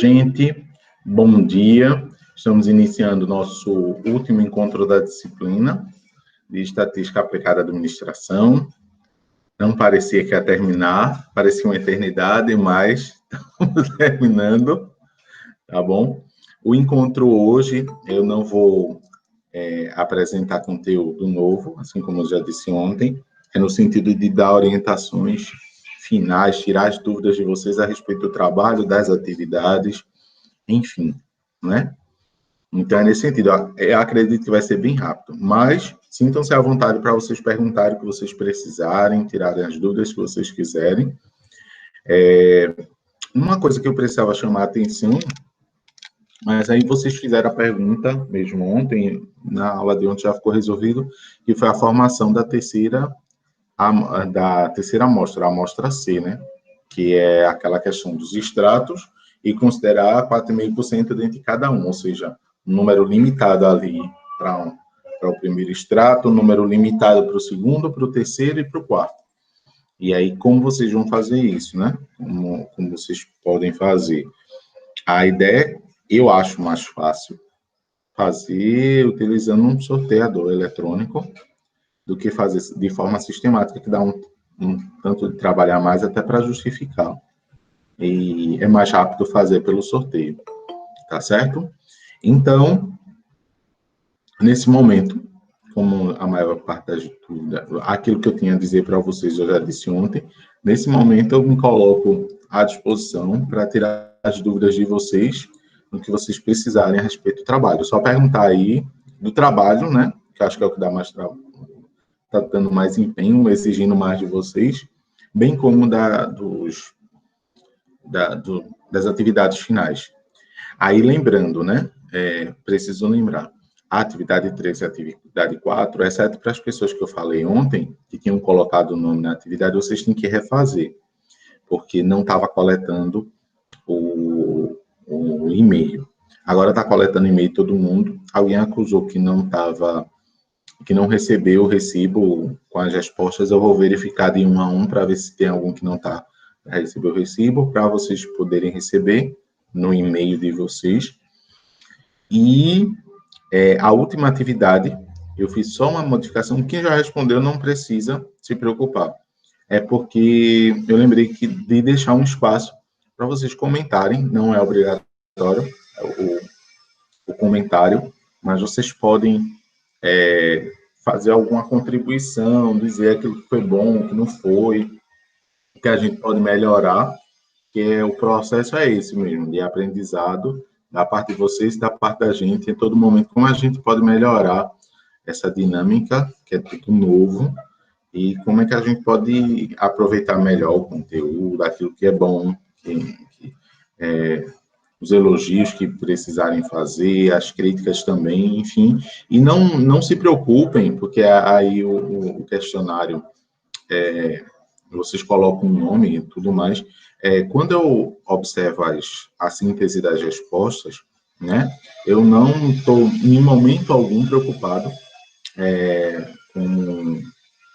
Gente, bom dia. Estamos iniciando o nosso último encontro da disciplina de Estatística Aplicada à Administração. Não parecia que ia terminar, parecia uma eternidade, mas estamos terminando, tá bom? O encontro hoje, eu não vou apresentar conteúdo novo, assim como eu já disse ontem, é no sentido de dar orientações finais, tirar as dúvidas de vocês a respeito do trabalho, das atividades, enfim, né? Então, é nesse sentido, eu acredito que vai ser bem rápido, mas sintam-se à vontade para vocês perguntarem o que vocês precisarem, tirarem as dúvidas que vocês quiserem. Uma coisa que eu precisava chamar a atenção, mas aí vocês fizeram a pergunta, mesmo ontem, na aula de ontem já ficou resolvido, que foi a formação da terceira amostra, a amostra C, né? Que é aquela questão dos extratos e considerar 4,5% dentro de cada um, ou seja, um número limitado ali para o primeiro extrato, um número limitado para o segundo, para o terceiro e para o quarto. E aí, como vocês vão fazer isso, né? Como vocês podem fazer? A ideia, eu acho mais fácil fazer utilizando um sorteador eletrônico do que fazer de forma sistemática, que dá um tanto de trabalhar mais até para justificar. E é mais rápido fazer pelo sorteio, tá certo? Então, nesse momento, como a maior parte das dúvidas, aquilo que eu tinha a dizer para vocês, eu já disse ontem, nesse momento eu me coloco à disposição para tirar as dúvidas de vocês, no que vocês precisarem a respeito do trabalho. Só perguntar aí do trabalho, né? Que acho que é o que dá mais trabalho, está dando mais empenho, exigindo mais de vocês, bem como das atividades finais. Aí, lembrando, né, preciso lembrar, a atividade 3 e a atividade 4, exceto para as pessoas que eu falei ontem, que tinham colocado o nome na atividade, vocês têm que refazer, porque não estava coletando o e-mail. Agora está coletando e-mail todo mundo. Alguém acusou que não recebeu o recibo com as respostas. Eu vou verificar de um a um para ver se tem algum que não está para receber o recibo, para vocês poderem receber no e-mail de vocês. E a última atividade, eu fiz só uma modificação. Quem já respondeu não precisa se preocupar. É porque eu lembrei de deixar um espaço para vocês comentarem, não é obrigatório o comentário, mas vocês podem fazer alguma contribuição, dizer aquilo que foi bom, o que não foi, que a gente pode melhorar, que o processo é esse mesmo, de aprendizado, da parte de vocês e da parte da gente, em todo momento, como a gente pode melhorar essa dinâmica, que é tudo novo, e como é que a gente pode aproveitar melhor o conteúdo, aquilo que é bom, os elogios que precisarem fazer, as críticas também, enfim. E não se preocupem, porque aí o questionário, vocês colocam um nome e tudo mais. Quando eu observo a síntese das respostas, né, eu não estou, em momento algum, preocupado com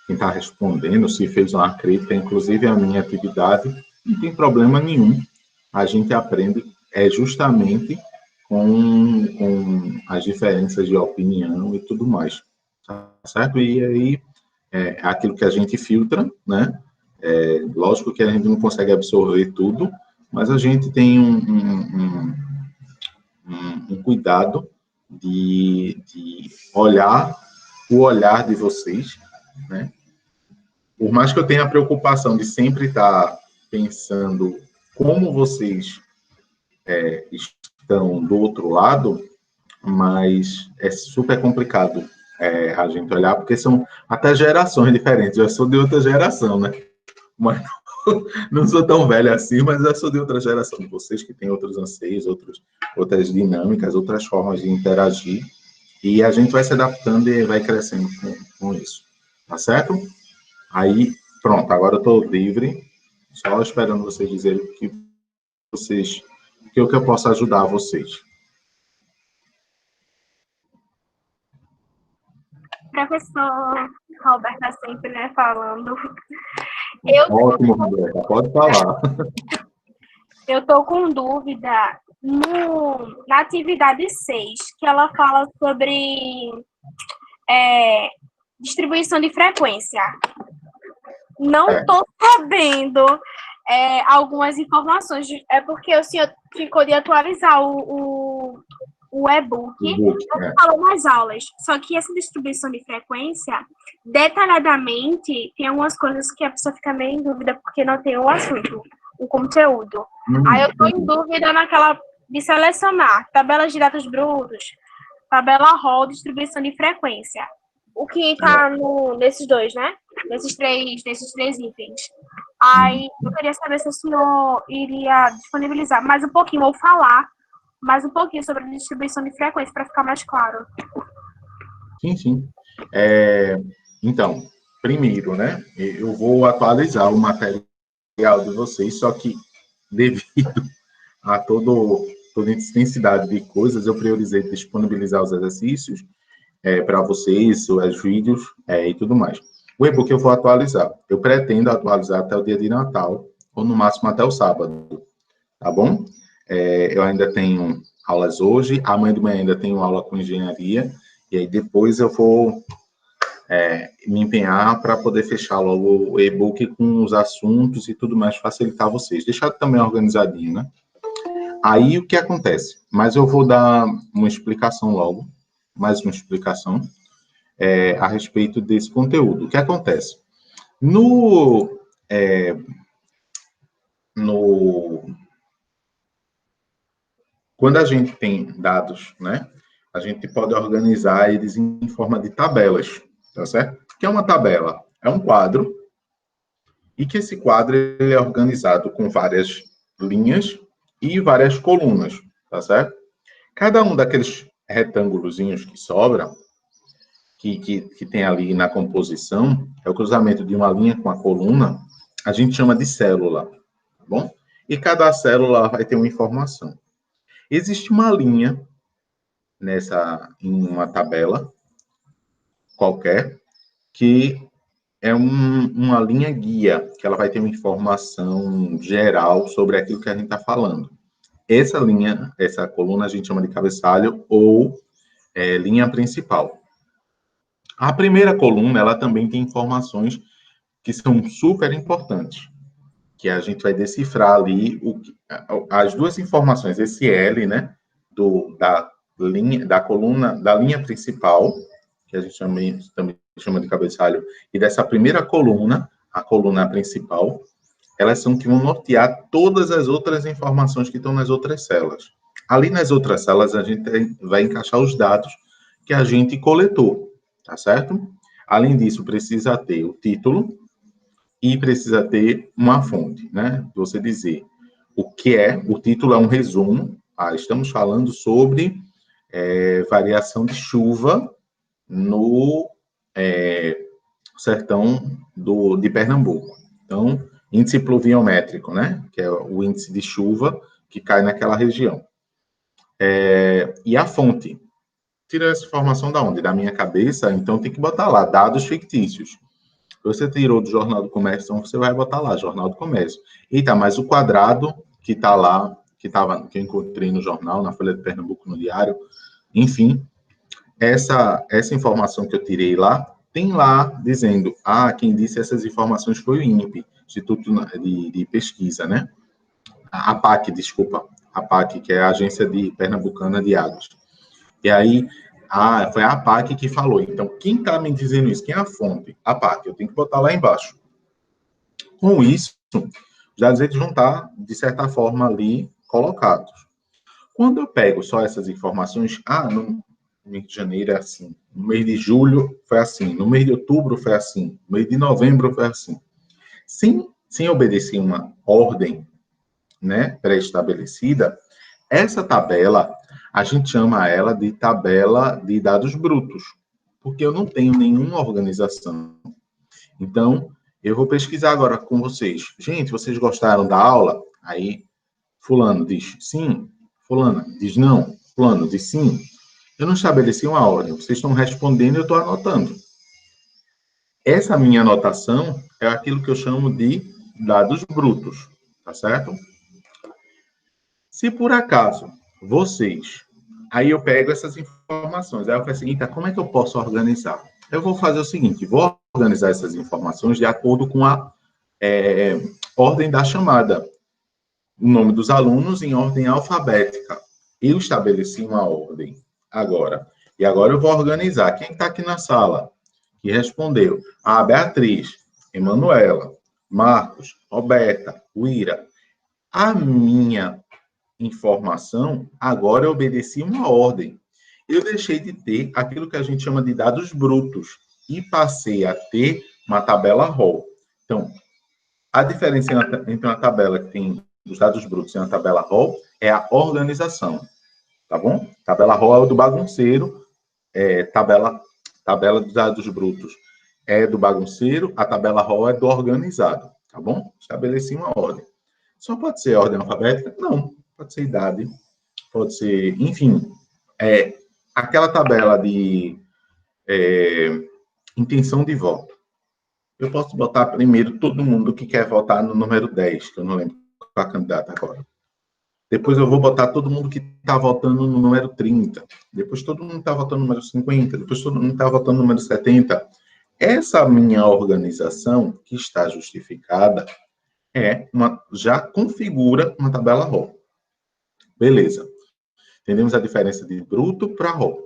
quem está respondendo, se fez uma crítica, inclusive a minha atividade, não tem problema nenhum. A gente aprende justamente com as diferenças de opinião e tudo mais, tá certo? E aí, aquilo que a gente filtra, né? Lógico que a gente não consegue absorver tudo, mas a gente tem um cuidado de olhar o olhar de vocês, né? Por mais que eu tenha a preocupação de sempre estar pensando como vocês estão do outro lado, mas é super complicado a gente olhar, porque são até gerações diferentes. Eu sou de outra geração, né? Mas não sou tão velho assim, mas eu sou de outra geração. Vocês que têm outros anseios, outras dinâmicas, outras formas de interagir, e a gente vai se adaptando e vai crescendo com isso. Tá certo? Aí, pronto, agora eu estou livre, só esperando vocês dizerem o que eu posso ajudar vocês. Professor Roberta sempre, né, falando. Ótimo, Roberta, pode falar. Eu estou com dúvida Na atividade 6, que ela fala sobre distribuição de frequência. Não estou sabendo algumas informações. É porque o senhor ficou de atualizar o e-book, não falou nas aulas. Só que essa distribuição de frequência, detalhadamente, tem algumas coisas que a pessoa fica meio em dúvida porque não tem o assunto, o conteúdo. Aí eu estou em dúvida naquela de selecionar tabelas de dados brutos, tabela ROL, distribuição de frequência. O que está nesses dois, né? Nesses três itens. Aí eu queria saber se o senhor iria disponibilizar mais um pouquinho, ou falar mais um pouquinho sobre a distribuição de frequência, para ficar mais claro. Sim, sim. Então, primeiro, né? Eu vou atualizar o material de vocês, só que devido a toda a intensidade de coisas, eu priorizei disponibilizar os exercícios para vocês, os vídeos e tudo mais. O e-book eu vou atualizar. Eu pretendo atualizar até o dia de Natal, ou no máximo até o sábado, tá bom? Eu ainda tenho aulas hoje, amanhã de manhã ainda tenho aula com engenharia, e aí depois eu vou me empenhar para poder fechar logo o e-book com os assuntos e tudo mais, facilitar vocês. Deixar também organizadinho, né? Aí o que acontece? Mas eu vou dar uma explicação logo, mais uma explicação a respeito desse conteúdo. O que acontece? Quando a gente tem dados, né, a gente pode organizar eles em forma de tabelas, tá certo? O que é uma tabela? É um quadro, e que esse quadro ele é organizado com várias linhas e várias colunas, tá certo? Cada um daqueles retângulozinhos que sobra, que tem ali na composição, é o cruzamento de uma linha com a coluna, a gente chama de célula, tá bom? E cada célula vai ter uma informação. Existe uma linha em uma tabela qualquer, que é uma linha guia, que ela vai ter uma informação geral sobre aquilo que a gente está falando. Essa linha, essa coluna, a gente chama de cabeçalho ou linha principal. A primeira coluna, ela também tem informações que são super importantes, que a gente vai decifrar ali as duas informações, esse L, né, da coluna, da linha principal, que a gente também chama de cabeçalho, e dessa primeira coluna, a coluna principal, elas são que vão nortear todas as outras informações que estão nas outras células. Ali nas outras células, a gente vai encaixar os dados que a gente coletou, tá certo? Além disso, precisa ter o título e precisa ter uma fonte, né? Você dizer o que é, o título é um resumo. Estamos falando sobre variação de chuva no sertão de Pernambuco. Então, índice pluviométrico, né? Que é o índice de chuva que cai naquela região. E a fonte. Tira essa informação da onde? Da minha cabeça, então tem que botar lá, dados fictícios. Você tirou do Jornal do Comércio, então você vai botar lá, Jornal do Comércio. Eita, mas o quadrado que está lá, que eu encontrei no jornal, na Folha de Pernambuco, no Diário, enfim, essa informação que eu tirei lá, tem lá dizendo, quem disse essas informações foi o INPE, Instituto de Pesquisa, né? A APAC, desculpa, a APAC, que é a Agência Pernambucana de Águas. E aí, foi a APAC que falou. Então, quem está me dizendo isso? Quem é a fonte? A APAC, eu tenho que botar lá embaixo. Com isso, já eles vão estar, de certa forma, ali colocados. Quando eu pego só essas informações, no mês de janeiro é assim, no mês de julho foi assim, no mês de outubro foi assim, no mês de novembro foi assim. Sem obedecer uma ordem, né, pré-estabelecida, essa tabela, a gente chama ela de tabela de dados brutos, porque eu não tenho nenhuma organização. Então, eu vou pesquisar agora com vocês. Gente, vocês gostaram da aula? Aí, fulano diz sim, fulana diz não, fulano diz sim. Eu não estabeleci uma ordem, vocês estão respondendo e eu estou anotando. Essa minha anotação é aquilo que eu chamo de dados brutos, tá certo? Se por acaso vocês... Aí eu pego essas informações. Aí eu falo assim, como é que eu posso organizar? Eu vou fazer o seguinte, vou organizar essas informações de acordo com a ordem da chamada. O nome dos alunos em ordem alfabética. Eu estabeleci uma ordem agora. E agora eu vou organizar. Quem está aqui na sala que respondeu? A Beatriz, Emanuela, Marcos, Roberta, Uira. A minha informação, agora eu obedeci uma ordem. Eu deixei de ter aquilo que a gente chama de dados brutos e passei a ter uma tabela RAW. Então, a diferença entre uma tabela que tem os dados brutos e uma tabela RAW é a organização, tá bom? Tabela RAW é o do bagunceiro, tabela dos dados brutos é do bagunceiro, a tabela RAW é do organizado, tá bom? Estabeleci uma ordem. Só pode ser ordem alfabética? Não. Pode ser idade, pode ser, enfim, aquela tabela de intenção de voto. Eu posso botar primeiro todo mundo que quer votar no número 10, que eu não lembro qual a candidata agora. Depois eu vou botar todo mundo que está votando no número 30. Depois todo mundo está votando no número 50. Depois todo mundo está votando no número 70. Essa minha organização, que está justificada, já configura uma tabela RAW. Beleza. Entendemos a diferença de bruto para RAW.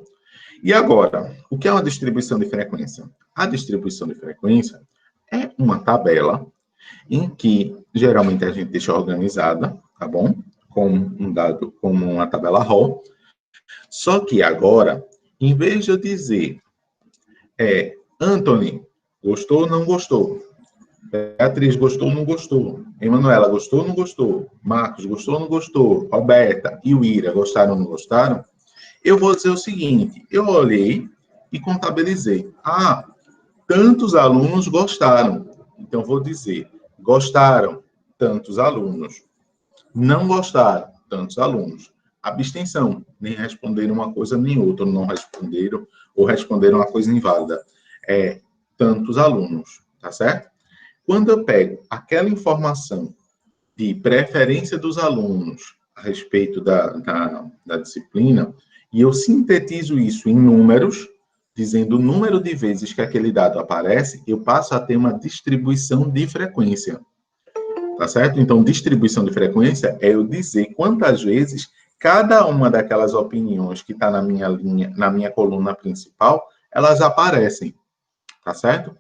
E agora, o que é uma distribuição de frequência? A distribuição de frequência é uma tabela em que, geralmente, a gente deixa organizada, tá bom? Como um dado, como uma tabela RAW. Só que agora, em vez de eu dizer Anthony, gostou ou não gostou? Beatriz, gostou ou não gostou? Emanuela, gostou ou não gostou? Marcos, gostou ou não gostou? Roberta e o Ira, gostaram ou não gostaram? Eu vou dizer o seguinte, eu olhei e contabilizei. Tantos alunos gostaram. Então, vou dizer, gostaram tantos alunos. Não gostaram tantos alunos. Abstenção, nem responderam uma coisa nem outra, não responderam, ou responderam uma coisa inválida. Tantos alunos, tá certo? Quando eu pego aquela informação de preferência dos alunos a respeito da disciplina, e eu sintetizo isso em números, dizendo o número de vezes que aquele dado aparece, eu passo a ter uma distribuição de frequência. Tá certo? Então, distribuição de frequência é eu dizer quantas vezes cada uma daquelas opiniões que está na minha linha, na minha coluna principal, elas aparecem. Tá certo?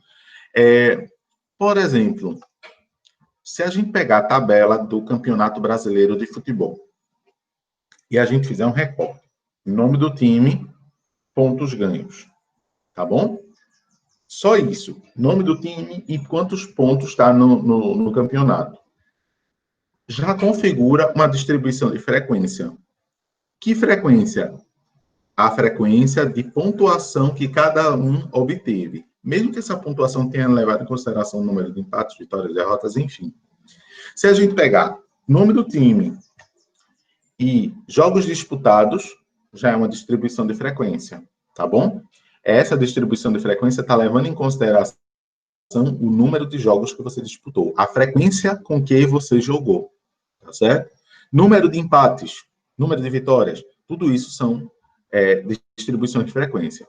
Por exemplo, se a gente pegar a tabela do Campeonato Brasileiro de Futebol e a gente fizer um recorte, nome do time, pontos ganhos, tá bom? Só isso, nome do time e quantos pontos está no campeonato. Já configura uma distribuição de frequência. Que frequência? A frequência de pontuação que cada um obteve. Mesmo que essa pontuação tenha levado em consideração o número de empates, vitórias, derrotas, enfim. Se a gente pegar nome do time e jogos disputados, já é uma distribuição de frequência, tá bom? Essa distribuição de frequência está levando em consideração o número de jogos que você disputou, a frequência com que você jogou, tá certo? Número de empates, número de vitórias, tudo isso são distribuições de frequência.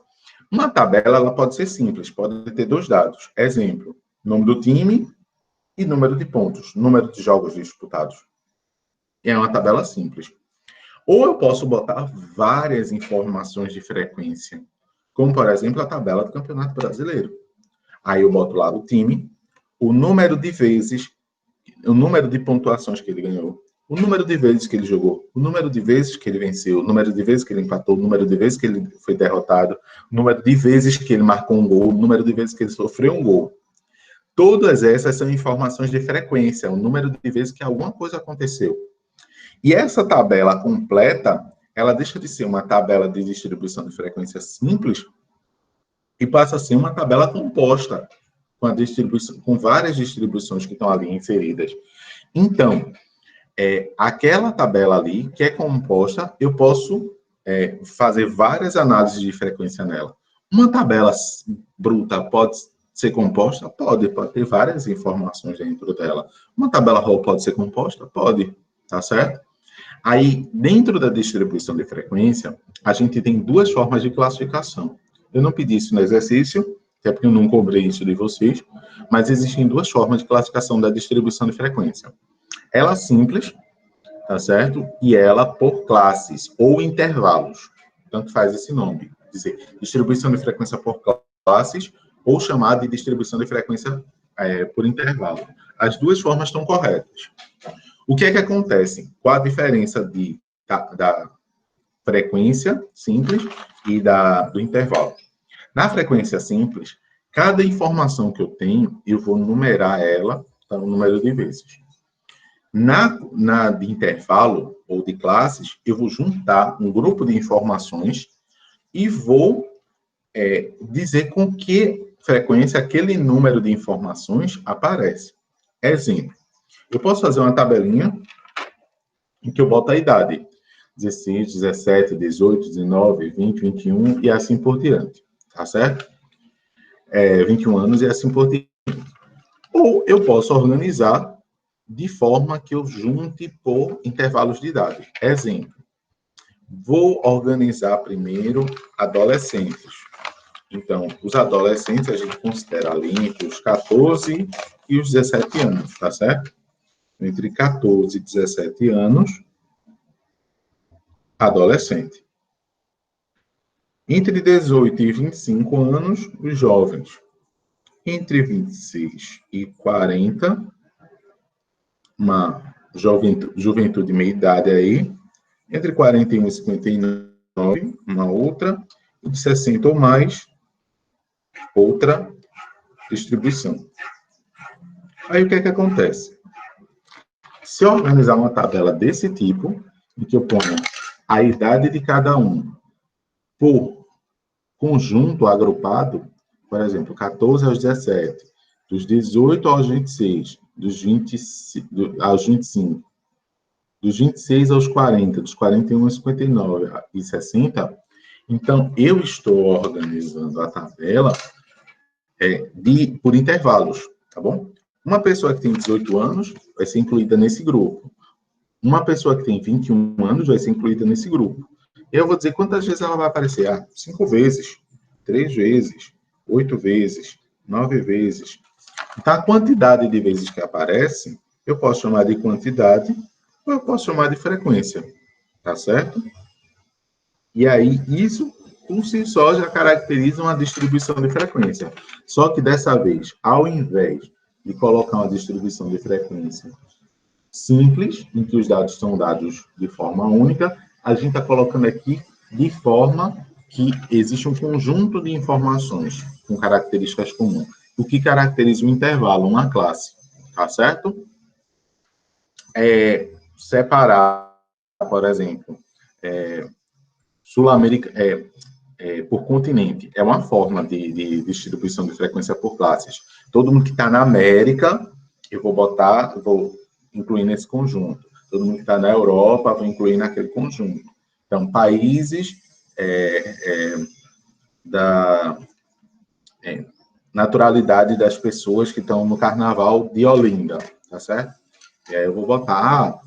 Uma tabela, ela pode ser simples, pode ter dois dados. Exemplo, nome do time e número de pontos, número de jogos disputados. É uma tabela simples. Ou eu posso botar várias informações de frequência, como, por exemplo, a tabela do Campeonato Brasileiro. Aí eu boto lá o time, o número de vezes, o número de pontuações que ele ganhou, o número de vezes que ele jogou, o número de vezes que ele venceu, o número de vezes que ele empatou, o número de vezes que ele foi derrotado, o número de vezes que ele marcou um gol, o número de vezes que ele sofreu um gol. Todas essas são informações de frequência, o número de vezes que alguma coisa aconteceu. E essa tabela completa, ela deixa de ser uma tabela de distribuição de frequência simples e passa a ser uma tabela composta, com várias distribuições que estão ali inseridas. Então, aquela tabela ali, que é composta, eu posso fazer várias análises de frequência nela. Uma tabela bruta pode ser composta? Pode ter várias informações dentro dela. Uma tabela RAW pode ser composta? Pode, tá certo? Aí, dentro da distribuição de frequência, a gente tem duas formas de classificação. Eu não pedi isso no exercício, até porque eu não cobrei isso de vocês, mas existem duas formas de classificação da distribuição de frequência. Ela simples, tá certo? E ela por classes ou intervalos. Tanto faz esse nome. Quer dizer, distribuição de frequência por classes ou chamada de distribuição de frequência por intervalo. As duas formas estão corretas. O que é que acontece? Qual a diferença da frequência simples e do intervalo? Na frequência simples, cada informação que eu tenho, eu vou numerar ela, tá, um número de vezes. Na de intervalo ou de classes, eu vou juntar um grupo de informações e vou dizer com que frequência aquele número de informações aparece. Exemplo, eu posso fazer uma tabelinha em que eu boto a idade. 16, 17, 18, 19, 20, 21 e assim por diante. Tá certo? 21 anos e assim por diante. Ou eu posso organizar de forma que eu junte por intervalos de idade. Exemplo, vou organizar primeiro adolescentes. Então, os adolescentes a gente considera ali entre os 14 e os 17 anos, tá certo? Entre 14 e 17 anos, adolescente. Entre 18 e 25 anos, os jovens. Entre 26 e 40, uma juventude meia-idade aí. Entre 41 e 59, uma outra. E de 60 ou mais, outra distribuição. Aí o que é que acontece? Se eu organizar uma tabela desse tipo, em que eu ponho a idade de cada um por conjunto agrupado, por exemplo, 14 aos 17, dos 18 aos 26, dos 20 aos 25, dos 26 aos 40, dos 41 aos 59 e 60, então eu estou organizando a tabela por intervalos, tá bom? Uma pessoa que tem 18 anos vai ser incluída nesse grupo. Uma pessoa que tem 21 anos vai ser incluída nesse grupo. Eu vou dizer quantas vezes ela vai aparecer. 5 vezes, 3 vezes, 8 vezes, 9 vezes. Então, a quantidade de vezes que aparece, eu posso chamar de quantidade ou eu posso chamar de frequência. Tá certo? E aí, isso, por si só, já caracteriza uma distribuição de frequência. Só que, dessa vez, ao invés de colocar uma distribuição de frequência simples, em que os dados são dados de forma única, a gente está colocando aqui de forma que existe um conjunto de informações com características comuns. O que caracteriza o intervalo, uma classe, tá certo? Separar, por exemplo, Sul-América, por continente, é uma forma de distribuição de frequência por classes. Todo mundo que está na América, eu vou incluir nesse conjunto. Todo mundo que está na Europa, vou incluir naquele conjunto. Então, países da naturalidade das pessoas que estão no Carnaval de Olinda, tá certo? E aí eu vou botar,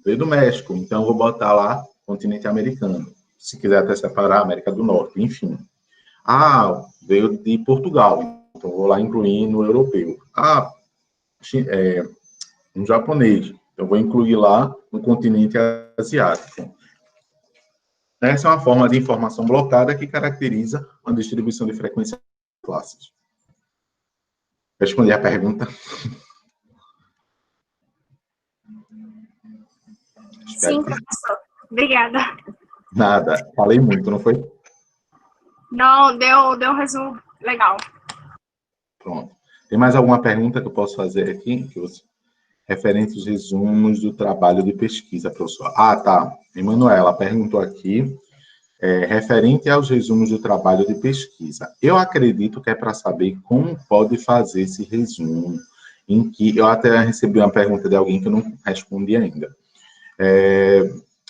veio do México, então eu vou botar lá continente americano. Se quiser até separar, América do Norte, enfim. Veio de Portugal, então vou lá incluir no europeu. Um japonês, então vou incluir lá no continente asiático. Essa é uma forma de informação blocada que caracteriza uma distribuição de frequência de classes. Respondi a pergunta? Sim, professor. Obrigada. Nada. Falei muito, não foi? Não, deu um resumo legal. Pronto. Tem mais alguma pergunta que eu posso fazer aqui? Referente aos resumos do trabalho de pesquisa, professor. Tá. Emanuela perguntou aqui, referente aos resumos do trabalho de pesquisa. Eu acredito que é para saber como pode fazer esse resumo, em que eu até recebi uma pergunta de alguém que eu não respondi ainda.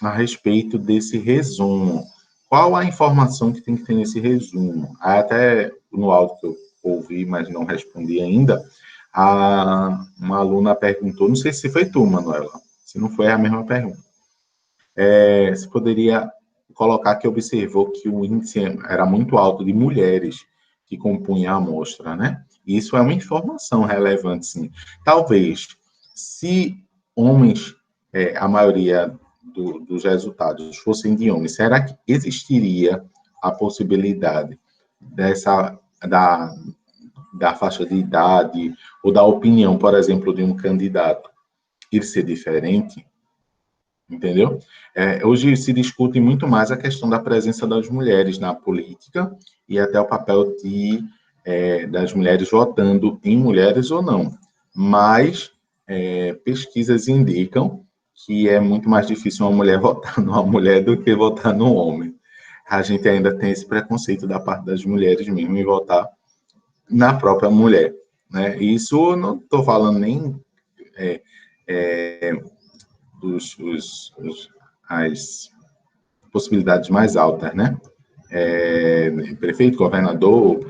A respeito desse resumo. Qual a informação que tem que ter nesse resumo? Até no áudio que eu ouvi, mas não respondi ainda, uma aluna perguntou, não sei se foi tu, Manuela, se não foi, é a mesma pergunta. se poderia colocar que observou que o índice era muito alto de mulheres que compunham a amostra, né? Isso é uma informação relevante, sim. Talvez, se homens, a maioria dos resultados fossem de homens, será que existiria a possibilidade da faixa de idade ou da opinião, por exemplo, de um candidato ir ser diferente? Entendeu? Hoje se discute muito mais a questão da presença das mulheres na política e até o papel das mulheres votando em mulheres ou não. Mas pesquisas indicam que é muito mais difícil uma mulher votar numa mulher do que votar num homem. A gente ainda tem esse preconceito da parte das mulheres mesmo em votar na própria mulher, né? Isso não estou falando nem as possibilidades mais altas, né? Prefeito, governador,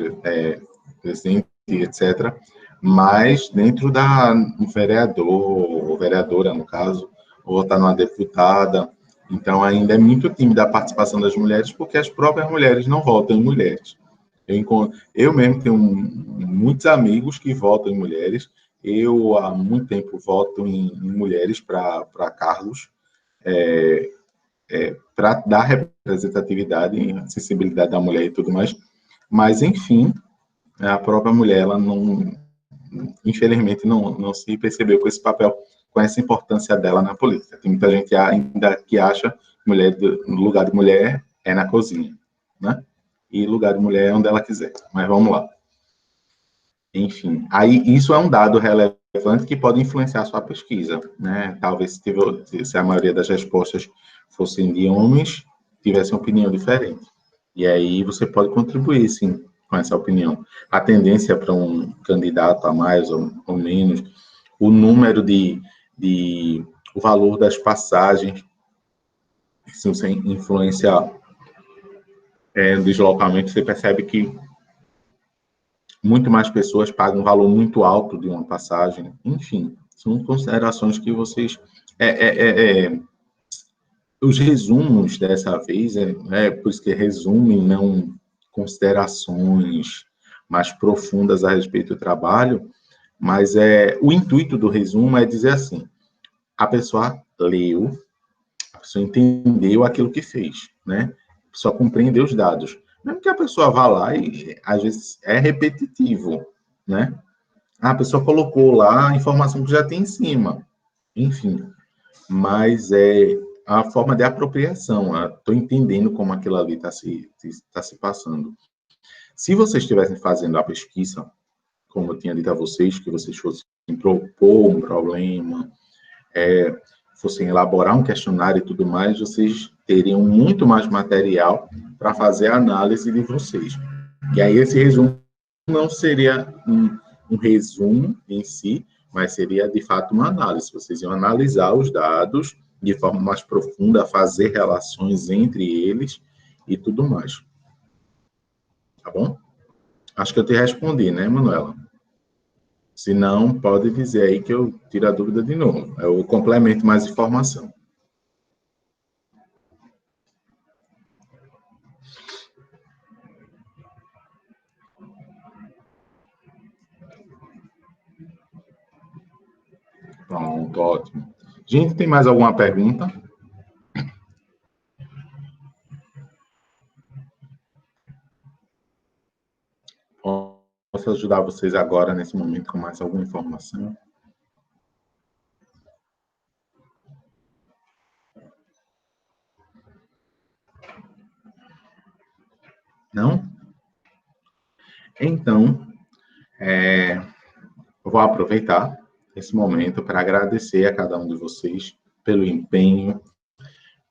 presidente, etc. Mas dentro do vereador, ou vereadora, no caso, ou votar numa deputada. Então, ainda é muito tímida a participação das mulheres, porque as próprias mulheres não votam em mulheres. Eu mesmo tenho muitos amigos que votam em mulheres. Eu, há muito tempo, voto em mulheres para cargos, para dar representatividade e acessibilidade da mulher e tudo mais. Mas, enfim, a própria mulher, ela não, infelizmente, não se percebeu com esse papel, com essa importância dela na política. Tem muita gente ainda que acha que no lugar de mulher é na cozinha, né? E lugar de mulher é onde ela quiser. Mas vamos lá. Enfim, aí isso é um dado relevante que pode influenciar a sua pesquisa, né? Talvez se a maioria das respostas fossem de homens, tivesse uma opinião diferente. E aí você pode contribuir, sim, com essa opinião. A tendência para um candidato a mais ou menos, o número o valor das passagens, se você influenciar no deslocamento, você percebe que muito mais pessoas pagam um valor muito alto de uma passagem. Enfim, são considerações que vocês... os resumos dessa vez, por isso que resumo e não considerações mais profundas a respeito do trabalho, mas o intuito do resumo é dizer assim, a pessoa leu, a pessoa entendeu aquilo que fez, né? A pessoa compreendeu os dados. Mesmo que a pessoa vá lá e, às vezes, é repetitivo, né? A pessoa colocou lá a informação que já tem em cima. Enfim, mas a forma de apropriação. Estou entendendo como aquilo ali está se passando. Se vocês estivessem fazendo a pesquisa, como eu tinha dito a vocês, que vocês fossem propor um problema, fossem elaborar um questionário e tudo mais, vocês teriam muito mais material para fazer a análise de vocês. E aí esse resumo não seria um resumo em si, mas seria, de fato, uma análise. Vocês iam analisar os dados de forma mais profunda, fazer relações entre eles e tudo mais. Tá bom? Acho que eu te respondi, né, Manuela? Se não, pode dizer aí que eu tiro a dúvida de novo. Eu complemento mais informação. Pronto, ótimo. Gente, tem mais alguma pergunta? Posso ajudar vocês agora, nesse momento, com mais alguma informação? Não? Então, eu vou aproveitar esse momento para agradecer a cada um de vocês pelo empenho,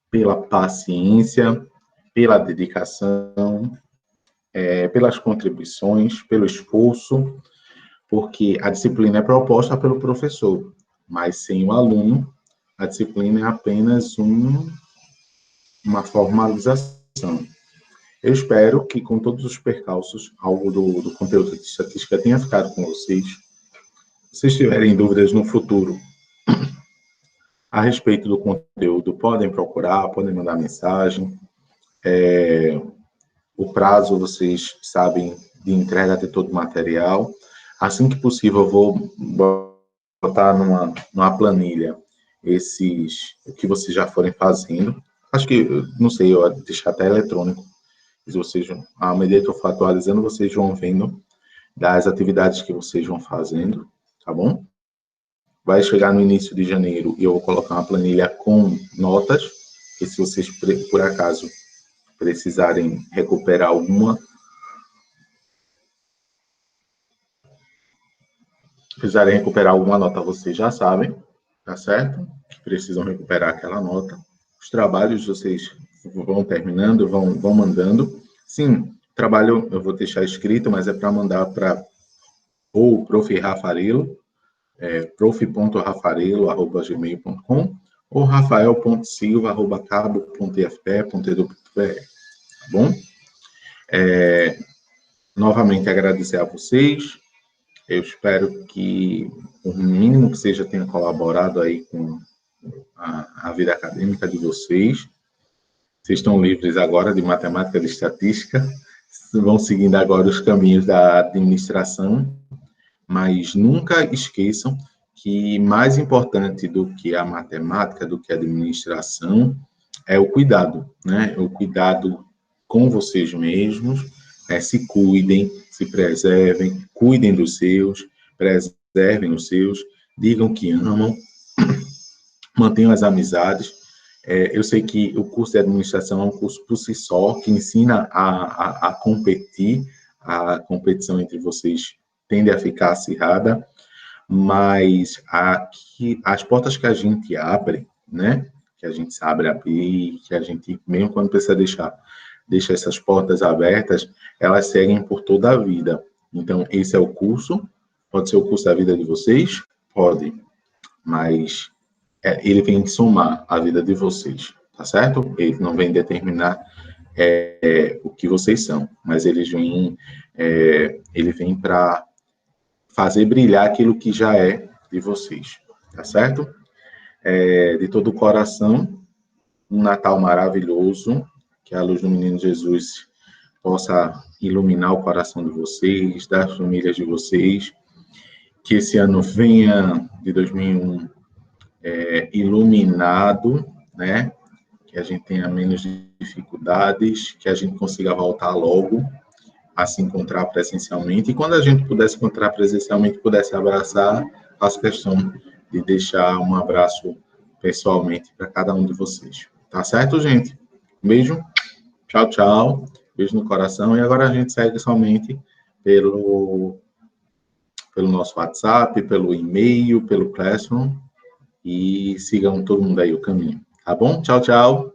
pela paciência, pela dedicação, pelas contribuições, pelo esforço, porque a disciplina é proposta pelo professor, mas sem o aluno, a disciplina é apenas uma formalização. Eu espero que, com todos os percalços, algo do conteúdo de estatística tenha ficado com vocês. Se vocês tiverem dúvidas no futuro, A respeito do conteúdo, podem procurar, podem mandar mensagem. O prazo, vocês sabem, de entrega de todo o material. Assim que possível, eu vou botar numa planilha o que vocês já forem fazendo. Acho que, não sei, eu vou deixar até eletrônico. Vocês, à medida que eu for atualizando, vocês vão vendo das atividades que vocês vão fazendo, tá bom? Vai chegar no início de janeiro e eu vou colocar uma planilha com notas, que se vocês, por acaso, precisarem recuperar alguma nota, vocês já sabem, tá certo? Que precisam recuperar aquela nota. Os trabalhos vocês vão terminando, vão mandando. Sim, trabalho eu vou deixar escrito, mas é para mandar para ou prof. Rafarelo, prof.rafarelo@gmail.com ou rafael.silva@cabo.ifpe.edu.br, tá bom? Novamente agradecer a vocês. Eu espero que o mínimo que seja tenha colaborado aí com a vida acadêmica de vocês. Vocês estão livres agora de matemática e de estatística, vão seguindo agora os caminhos da administração, mas nunca esqueçam que mais importante do que a matemática, do que a administração, é o cuidado, né? O cuidado com vocês mesmos, se cuidem, se preservem, cuidem dos seus, preservem os seus, digam que amam, mantenham as amizades. Eu sei que o curso de administração é um curso por si só, que ensina a competir, a competição entre vocês tende a ficar acirrada, mas as portas que a gente abre, né, que a gente sabe abrir, que a gente, mesmo quando precisa deixa essas portas abertas, elas seguem por toda a vida. Então, esse é o curso, pode ser o curso da vida de vocês? Pode, mas ele vem somar a vida de vocês, tá certo? Ele não vem determinar o que vocês são, mas ele vem para fazer brilhar aquilo que já é de vocês, tá certo? De todo o coração, um Natal maravilhoso, que a luz do Menino Jesus possa iluminar o coração de vocês, das famílias de vocês, que esse ano venha, de 2001, iluminado, né? Que a gente tenha menos dificuldades, que a gente consiga voltar logo a se encontrar presencialmente, e quando a gente pudesse encontrar presencialmente, pudesse abraçar, faço questão de deixar um abraço pessoalmente para cada um de vocês. Tá certo, gente? Beijo, tchau, tchau, beijo no coração, e agora a gente segue somente pelo nosso WhatsApp, pelo e-mail, pelo Classroom, e sigam todo mundo aí o caminho, tá bom? Tchau, tchau.